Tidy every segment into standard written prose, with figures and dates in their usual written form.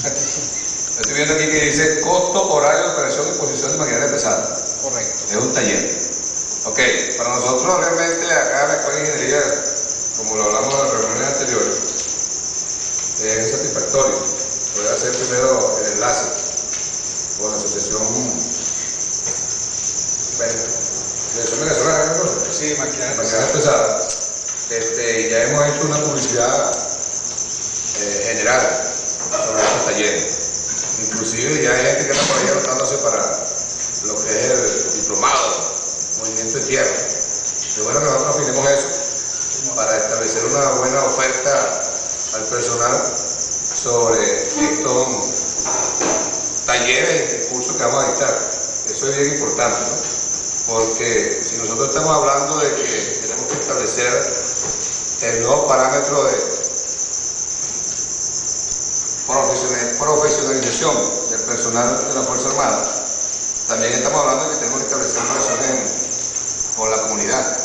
Estoy viendo aquí que dice costo, horario de operación y posición de maquinaria pesada. Correcto. Es un taller. Ok, para nosotros realmente acá en la Escuela de Ingeniería, como lo hablamos en las reuniones anteriores, es satisfactorio poder hacer primero el enlace con la asociación, Asociación Venezolana, ¿no? Sí, Maquinaria pesada. Y ya hemos hecho una publicidad general sobre estos talleres. Inclusive ya hay gente que está por ahí anotándose para lo que es el diplomado, movimiento de tierra. Es bueno que nosotros afinemos eso para establecer una buena oferta al personal sobre estos talleres y cursos que vamos a dictar. Eso es bien importante, ¿no? Porque si nosotros estamos hablando de que tenemos que establecer el nuevo parámetro de profesionalización del personal de la Fuerza Armada, también estamos hablando de que tenemos que establecer relaciones con la comunidad,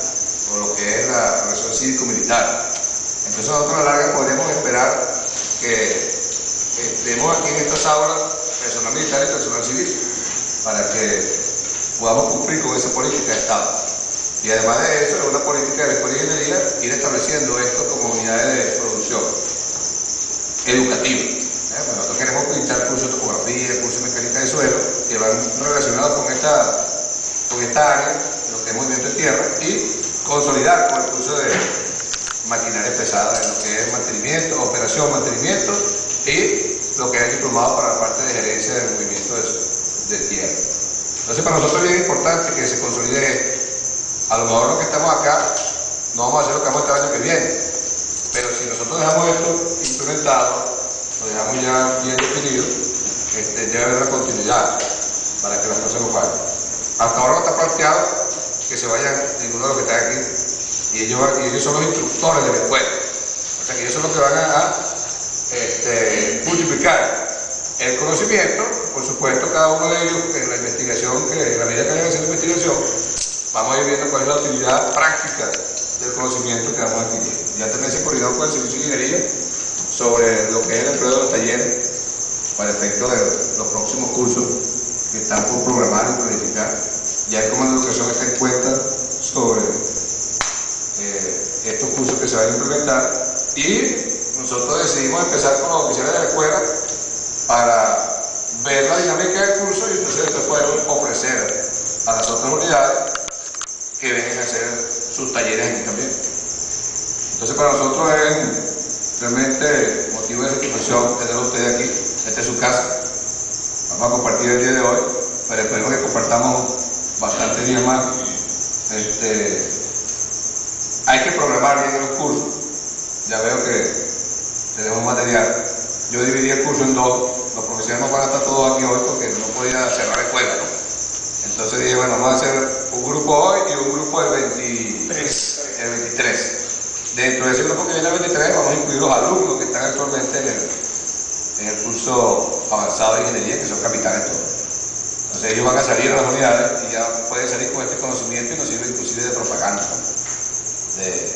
con lo que es la relación cívico-militar. Entonces nosotros a la larga podríamos esperar que estemos aquí en estas aulas personal militar y personal civil para que podamos cumplir con esa política de Estado. Y además de eso, es una política de la Escuela de Ingeniería ir estableciendo esto como unidades de producción educativa. Nosotros queremos dictar cursos de topografía, cursos de mecánica de suelo, que van relacionados con esta área, lo que es movimiento de tierra, y consolidar con el curso de maquinaria pesada, en lo que es mantenimiento, operación, mantenimiento, y lo que es diplomado para la parte de gerencia del movimiento de tierra. Entonces para nosotros es bien importante que se consolide esto. A lo mejor los que estamos acá no vamos a hacer lo que vamos a estar el año que viene, pero si nosotros dejamos esto implementado, lo dejamos ya bien definido, debe haber una continuidad para que las cosas no fallen. Hasta ahora no está planteado que se vayan ninguno de los que están aquí, y ellos son los instructores de la escuela, o sea que ellos son los que van a multiplicar el conocimiento. Por supuesto, cada uno de ellos en la investigación, en la medida que vayan haciendo investigación, vamos a ir viendo cuál es la utilidad práctica del conocimiento que vamos a adquirir. Ya también se coordinó con el Servicio de Ingeniería sobre lo que es el empleo de los talleres para efecto de los próximos cursos que están por programar y planificar. Ya el Comando de Educación está en cuenta sobre estos cursos que se van a implementar, y nosotros decidimos empezar con los oficiales de la escuela para ver la dinámica del curso y entonces después poder ofrecer a las otras unidades que vengan a hacer sus talleres aquí también. Entonces para nosotros es realmente motivo de satisfacción tener a ustedes aquí. Esta es su casa. Vamos a compartir el día de hoy, pero esperemos que compartamos bastantes días más. Hay que programar bien los cursos. Ya veo que tenemos material. Yo dividí el curso en dos. Los profesionales no van a estar todos aquí hoy porque no podía cerrar la escuela, ¿no? Entonces dije, bueno, vamos a hacer un grupo hoy y un grupo el 23. Dentro de ese grupo que viene el 23 vamos a incluir los alumnos que están actualmente en el curso avanzado de ingeniería, que son capitanes todos. Entonces ellos van a salir a las unidades y ya pueden salir con este conocimiento y nos sirve inclusive de propaganda, de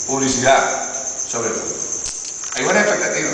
publicidad sobre el curso. Hay buenas expectativas.